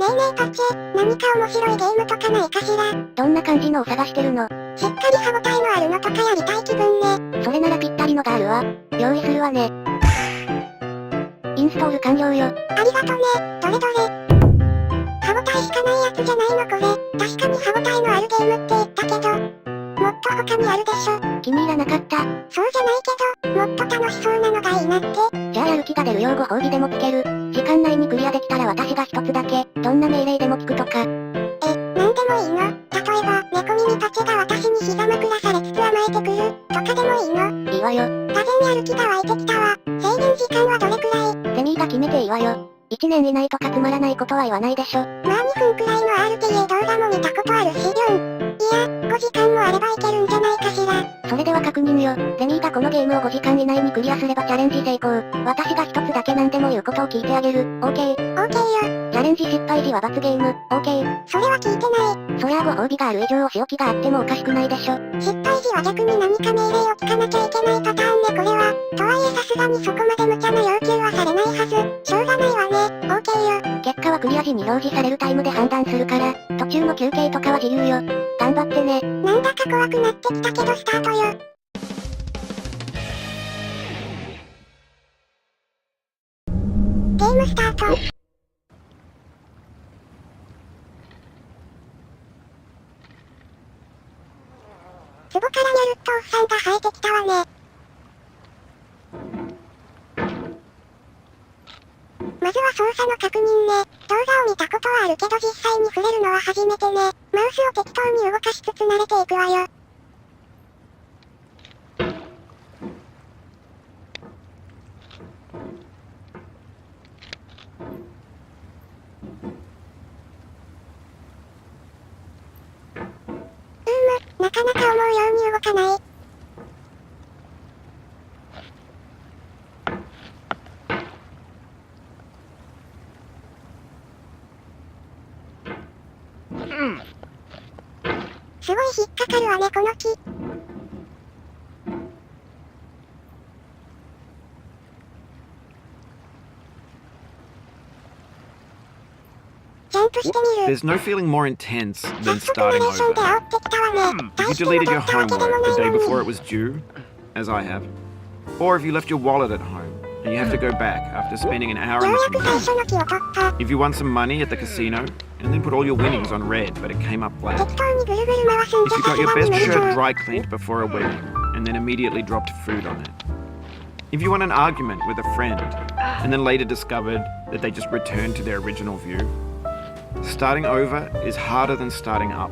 ねえねえパチェ、何か面白いゲームとかないかしら。どんな感じのを探してるの？しっかり歯応えのあるのとかやりたい気分ね。それならぴったりのがあるわ。用意するわね。インストール完了よ。ありがとね。どれどれ。歯応えしかないやつじゃないのこれ。確かに歯応えのあるゲームって言ったけど、もっと他にあるでしょ。気に入らなかった。そうじゃないけど、もっと楽しそうなのがいいなって。じゃあやる気が出るようご褒美でもつける。時間内にクリアできたら私が一つだけ、どんな命令でも聞くとか。なんでもいいの？例えば、猫耳パチェが私に膝枕されつつ甘えてくる、とかでもいいの？いいわよ。がぜんやる気が湧いてきたわ。制限時間はどれくらい？レミーが決めていいわよ。1年以内とかつまらないことは言わないでしょ。まあ2分くらいの RTA 動画も見たことあるし、いや、5時間もあればいけるんじゃないかしら。それでは確認よ。レミーがこのゲームを5時間以内にクリアすればチャレンジ成功。私が一つだけ何でも言うことを聞いてあげる。OK。OK よ。チャレンジ失敗時は罰ゲーム。OK。それは聞いてない。そりゃあご褒美がある以上お仕置きがあってもおかしくないでしょ。失敗時は逆に何か命令を聞かなきゃいけないパターンねこれは。とはいえさすがにそこまで無茶な要求はされないはず。しょうがないわね。OK よ。結果はクリア時に表示されるタイムで判断するから、途中の休憩とかは自由よ。頑張ってね。なんだか怖くなってきたけどスタートよ。ゲームスタート。壺からニャルッとおっさんが生えてきたわね。まずは操作の確認ね。動画を見たことはあるけど実際に触れるのは初めてね。マウスを適当に動かしつつ慣れていくわよ。なかなか思うように動かない。すごい引っかかるわねこの木。ジャンプしてみる。 There's no feeling more intense 早 than 速ナ starting レーションで over. 煽ってきたわね。 If you deleted your homework the day before it was due, as I have, or if you left your wallet at home and you have to go back after spending an hour よ in う the やく最 casino. 初の木を取った。 If you won some money at the casino and then put all your winnings on red but it came up black. 適当にぐるぐる回すん If じゃ you さ got す your がに best 無理 shirt そう。 dry cleaned before a wedding and then immediately dropped food on it. If you won an argument with a friend and then later discovered that they just returned to their original view. Starting over is harder than starting up.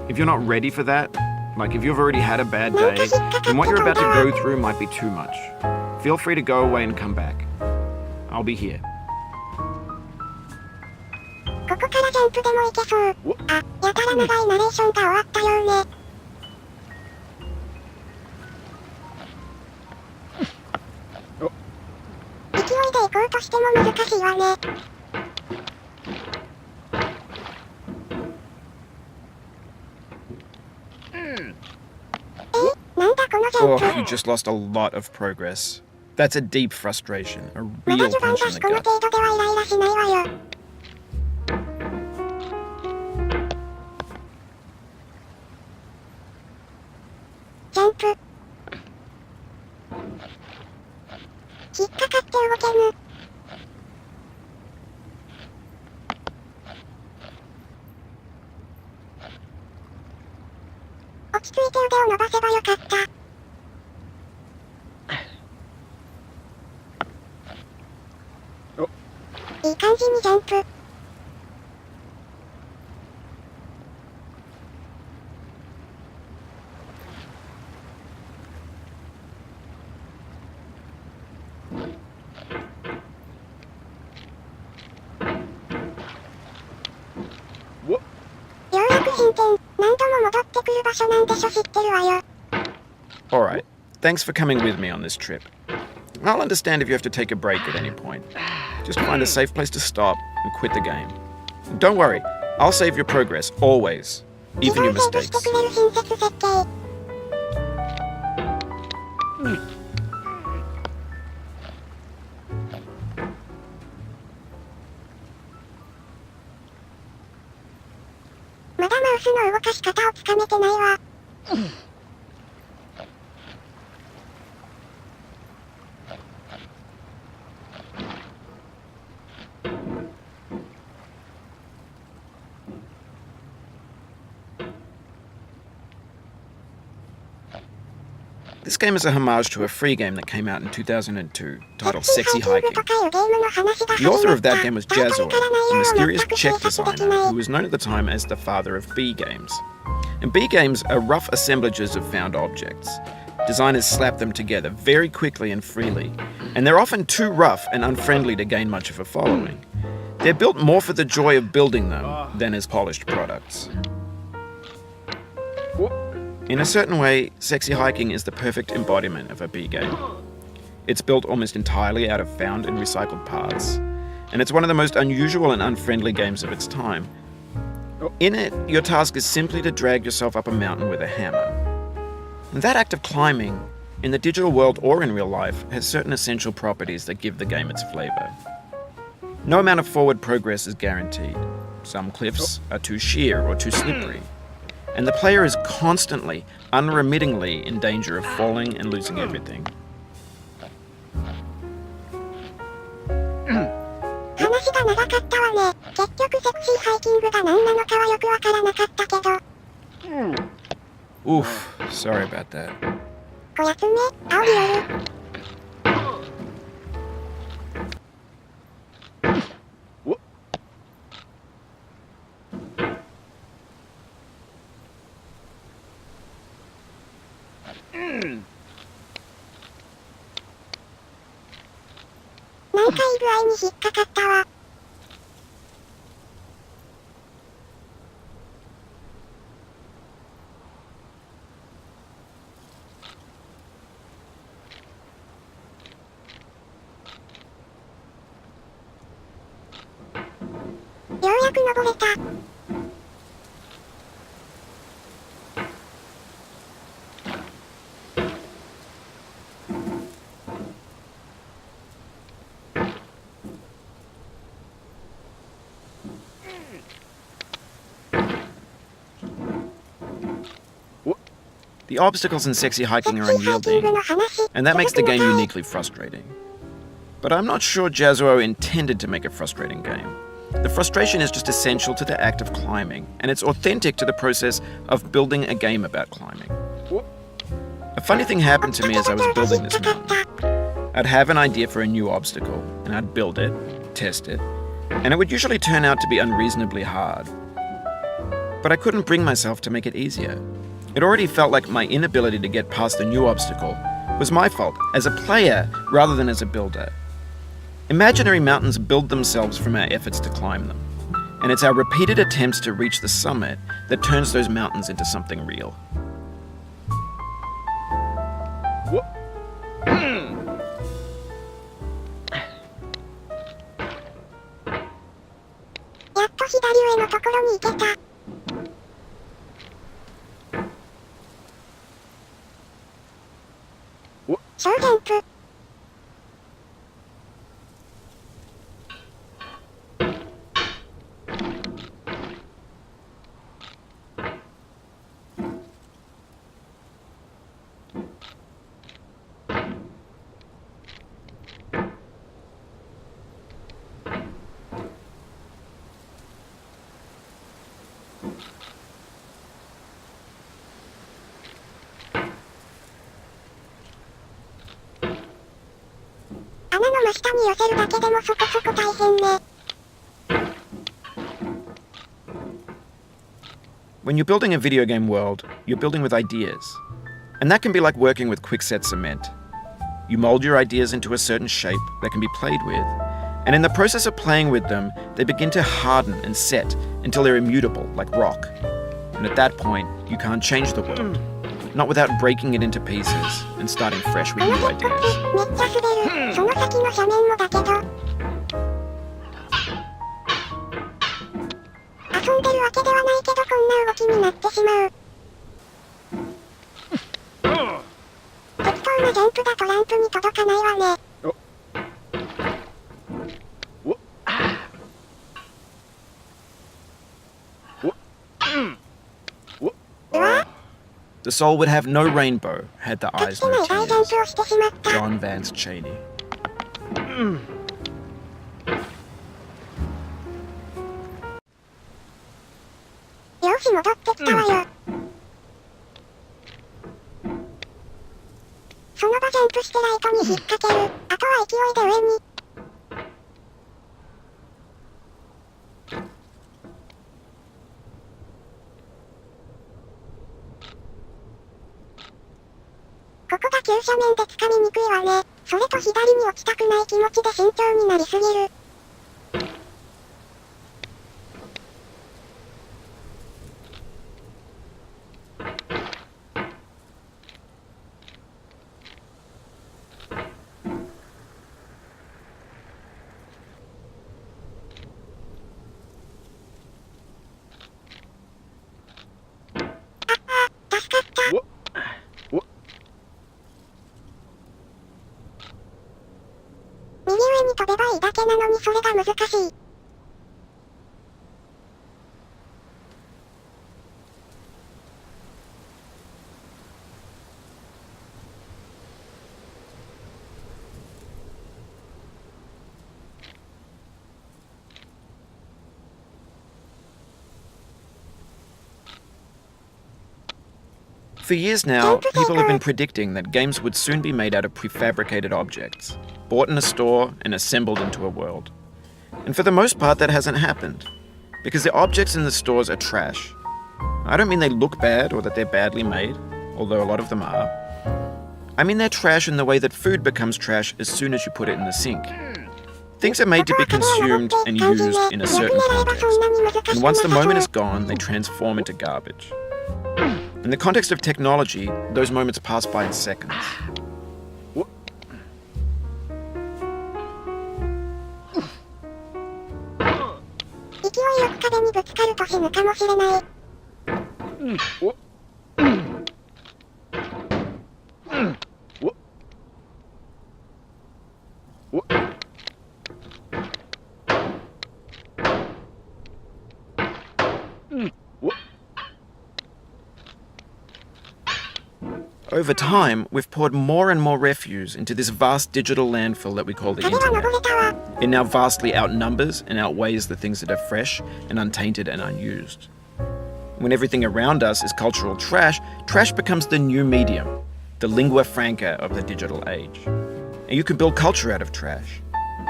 If you're not ready for that, like if you've already had a bad day, then what you're about to go through might be too much. Feel free to go away and come back. I'll be here. ここからジャンプでもいけそう。あ、やたら長いナレーションが終わったようね。勢いで行こうとしても難しいわね。なんだこのジャン Oh, プ。 you just lost a lot of progress. That's a deep frustration, a まだ real 序盤 punch だ in し the この gut. 程度ではイライラしないわよ。ジャンプ。引っかかって動けぬ。落ち着いて腕を伸ばせばよかった。いい感じにジャンプ。ようやく進展。何度も戻ってくる場所なんでしょ知ってるわよ。 Alright, thanks for coming with me on this trip. I'll understand if you have to take a break at any point. Just find a safe place to stop and quit the game. Don't worry, I'll save your progress, always. 自 Even your 動セーブして mistakes. くれる親切設計。スの動かし方をつかめてないわ。This game is a homage to a free game that came out in 2002, titled Sexy Hiking. The author of that game was Jazor, a mysterious Czech designer who was known at the time as the father of B games. And B games are rough assemblages of found objects. Designers slap them together very quickly and freely, and they're often too rough and unfriendly to gain much of a following. They're built more for the joy of building them than as polished products. In a certain way, Sexy Hiking is the perfect embodiment of a B game. It's built almost entirely out of found and recycled parts, and it's one of the most unusual and unfriendly games of its time. In it, your task is simply to drag yourself up a mountain with a hammer. And that act of climbing, in the digital world or in real life, has certain essential properties that give the game its flavour. No amount of forward progress is guaranteed. Some cliffs are too sheer or too slippery. And the player is constantly, unremittingly in danger of falling and losing everything. 話が長かったわね。結局セクシーハイキングが何なのかはよくわからなかったけど。Oof, sorry about that. こやつめ、青による。なんかいい具合に引っかかったわ。ようやく登れた。The obstacles in Sexy Hiking are unyielding, and that makes the game uniquely frustrating. But I'm not sure Jazoo intended to make a frustrating game. The frustration is just essential to the act of climbing, and it's authentic to the process of building a game about climbing. A funny thing happened to me as I was building this mountain. I'd have an idea for a new obstacle, and I'd build it, test it, and it would usually turn out to be unreasonably hard. But I couldn't bring myself to make it easier. It already felt like my inability to get past the new obstacle was my fault as a player rather than as a builder. Imaginary mountains build themselves from our efforts to climb them, and it's our repeated attempts to reach the summit that turns those mountains into something real. やっと左上のところに行けた。小ジャンプ。穴の真下に寄せるだけでもそこそこ大変ね。When you're building a video game world, you're building with ideas. And that can be like working with quickset cement. You mold your ideas into a certain shape that can be played with, and in the process of playing with them, they begin to harden and set until they're immutable, like rock. And at that point, you can't change the world. Not without breaking it into pieces and starting fresh with この new 鉄骨、 ideas. めっちゃ滑る。その先の斜面もだけど。遊んでるわけではないけどこんな動きになってしまう。適当なジャンプだとランプに届かないわね。The soul would have no rainbow had the か eyes つてな no い大ジャン tears. プをしてしまった。 John Vance Cheney. よし戻ってきたわよ。その場ジャンプしてライトに引っ掛ける。あとは勢いで上に。ここが急斜面で掴みにくいわね。それと左に落ちたくない気持ちで慎重になりすぎる。助かった。右上に飛べばいいだけなのにそれが難しい。For years now, people have been predicting that games would soon be made out of prefabricated objects, bought in a store and assembled into a world. And for the most part, that hasn't happened, because the objects in the stores are trash. I don't mean they look bad or that they're badly made, although a lot of them are. I mean they're trash in the way that food becomes trash as soon as you put it in the sink. Things are made to be consumed and used in a certain context, and once the moment is gone, they transform into garbage. In the context of technology, those moments pass by in seconds. 勢いよく壁にぶつかると死ぬかもしれない。Over time, we've poured more and more refuse into this vast digital landfill that we call the 壁は登 internet. れたわ。 It now vastly outnumbers and outweighs the things that are fresh and untainted and unused. When everything around us is cultural trash, trash becomes the new medium, the lingua franca of the digital age. And you can build culture out of trash.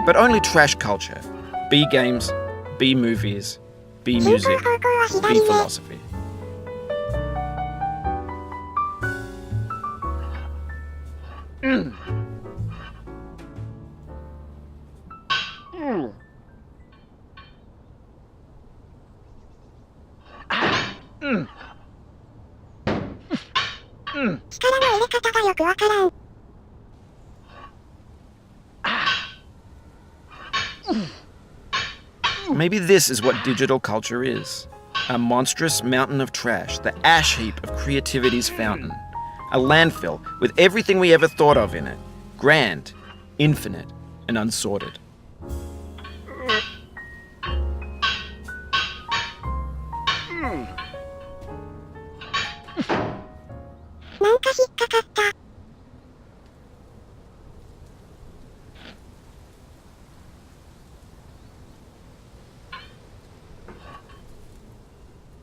But only trash culture. B games, B movies, B 進 music, 行方向は B 左ね。 philosophy. 力の入れ方がよくわからん。Maybe this is what digital culture is. A monstrous mountain of trash, the ash heap of creativity's fountain. A landfill with everything we ever thought of in it. Grand, infinite, and unsorted. なんか引っかかった。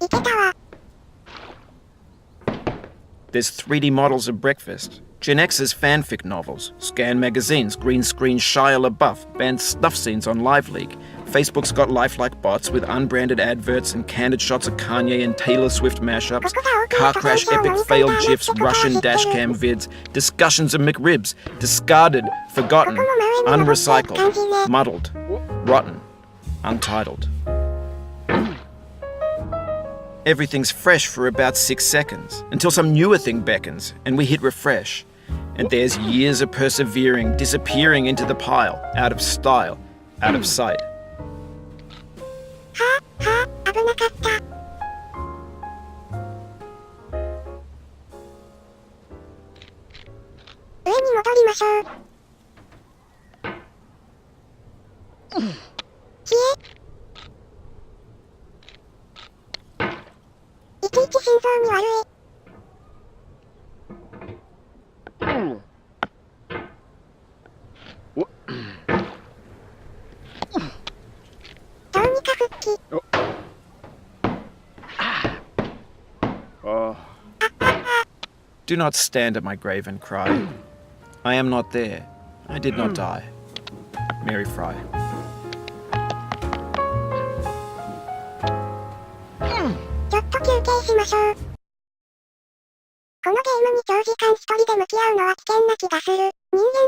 いけたわ。There's 3D models of breakfast, Gen X's fanfic novels, scan magazines, green screen Shia LaBeouf, banned snuff scenes on LiveLeak. Facebook's got lifelike bots with unbranded adverts and candid shots of Kanye and Taylor Swift mashups, car crash epic failed gifs, Russian dashcam vids, discussions of McRibs, discarded, forgotten, unrecycled, muddled, rotten, untitled. Everything's fresh for about 6 seconds, until some newer thing beckons, and we hit refresh. And there's years of persevering, disappearing into the pile, out of style, out of sight. はあ、はあ、危なかった。上に戻りましょう。消え。いちいち心臓に悪い。Do not stand at my grave and cry. I am not there. I did not die. Mary Fry. ちょっと休憩しましょう。このゲームに長時間一人で向き合うのは危険な気がする。人間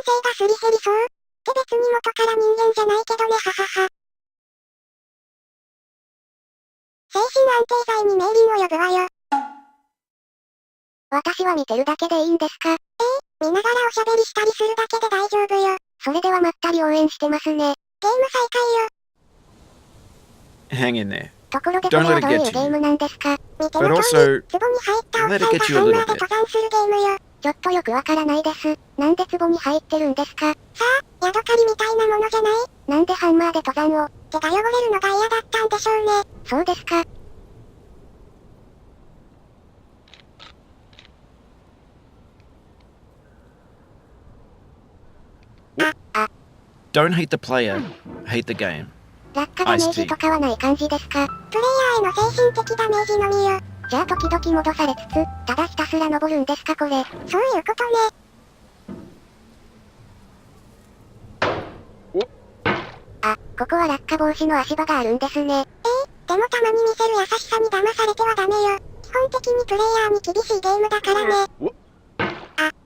性がすり減りそう。って別に元から人間じゃないけどねははは。精神安定剤にメーリンを呼ぶわよ。私は見てるだけでいいんですか？見ながらおしゃべりしたりするだけで大丈夫よ。それではまったり応援してますね。ゲーム再開よ。Hang in there. ところでこれ Don't は let ど it ういう get ゲ to ーム you. なんですか？見て But の通 also, り、壺に入ったおっ let さ it んが get ハ you a ンマ little ーで bit. 登山するゲームよ。ちょっとよくわからないです。なんで壺に入ってるんですか？ヤドカリみたいなものじゃない？なんでハンマーで登山を？手が汚れるのが嫌だったんでしょうね。そうですか。Don't hate the player, hate the game. 落下ダメージとかはない感じですか？プレイヤーへの精神的ダメージのみよ。じゃあ時々戻されつつ、ただひたすら登るんですかこれ？そういうことね。あ、ここは落下防止の足場があるんですね。でもたまに見せる優しさに騙されてはダメよ。基本的にプレイヤーに厳しいゲームだからね。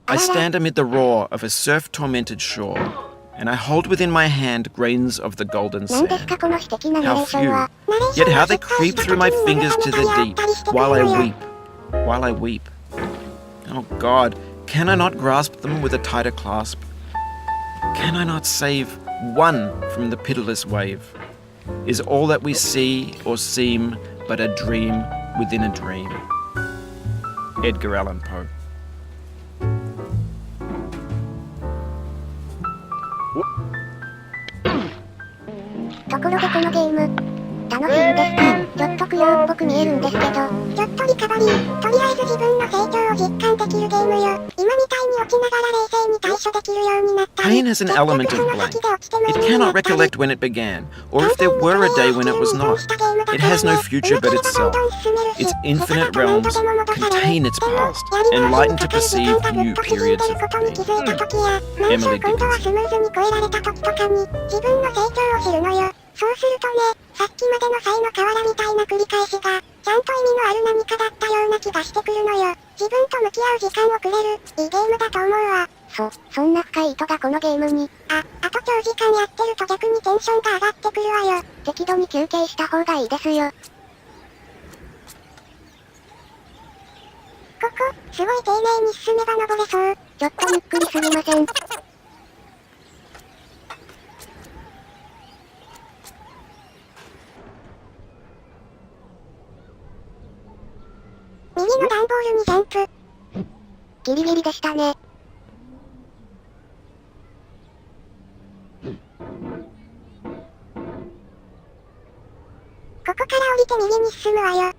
I stand amid the roar of a surf-tormented shore, and I hold within my hand grains of the golden 何です sand. かこの詩的なナレ How ーションは？ few, yet how they creep through my fingers to the deep, while I weep, while I weep. Oh God, can I not grasp them with a tighter clasp? Can I not save one from the pitiless wave? Is all that we see or seem but a dream within a dream? Edgar Allan Poe. ところでこのゲーム、楽しいんですか？ちょっと苦労っぽく見えるんですけど。ちょっとリカバリー。とりあえず自分の成長を実感できるゲームよ。今みたいに落ちながら冷静に対処できるようになったり。 Pain has an element of blank. It cannot recollect when it began, or if there were a day when it was not. It has no future but itself. Its infinite realms contain its past, enlightened to perceive new periods of pain. Emily 今度は Dickinson. スムーズに越えられた時とかに、自分の成長を知るのよ。そうするとね、さっきまでの才の河原みたいな繰り返しが、ちゃんと意味のある何かだったような気がしてくるのよ。自分と向き合う時間をくれる、いいゲームだと思うわ。そんな深い意図がこのゲームに。あと長時間やってると逆にテンションが上がってくるわよ。適度に休憩した方がいいですよ。ここ、すごい丁寧に進めば登れそう。ちょっとゆっくりすぎません？右の段ボールにジャンプ。ギリギリでしたね。ここから降りて右に進むわよ。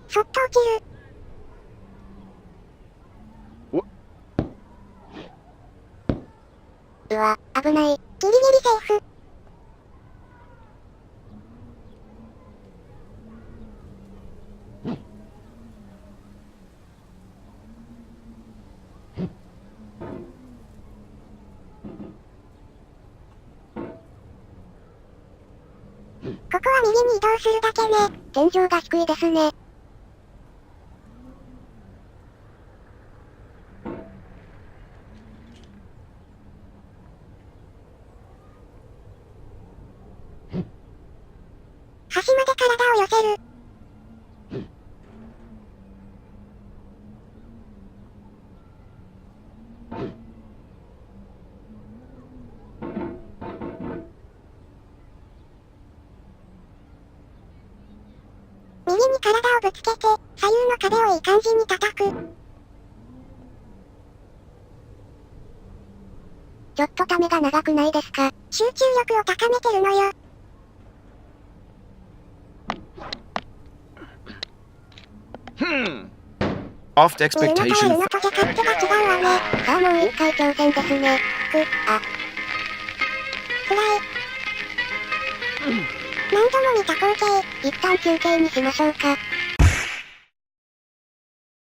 そっと落ちる。うわ、危ない。ギリギリセーフ。ここは右に移動するだけね。天井が低いですね。端まで体を寄せる。右に体をぶつけて、左右の壁をいい感じに叩く。ちょっとためが長くないですか？集中力を高めてるのよ。Oft 見るのとやる expectations. のとじゃ勝手が違うわね。さあもう一回挑戦ですね。辛い。何度も見た光景。一旦休憩にしましょうか。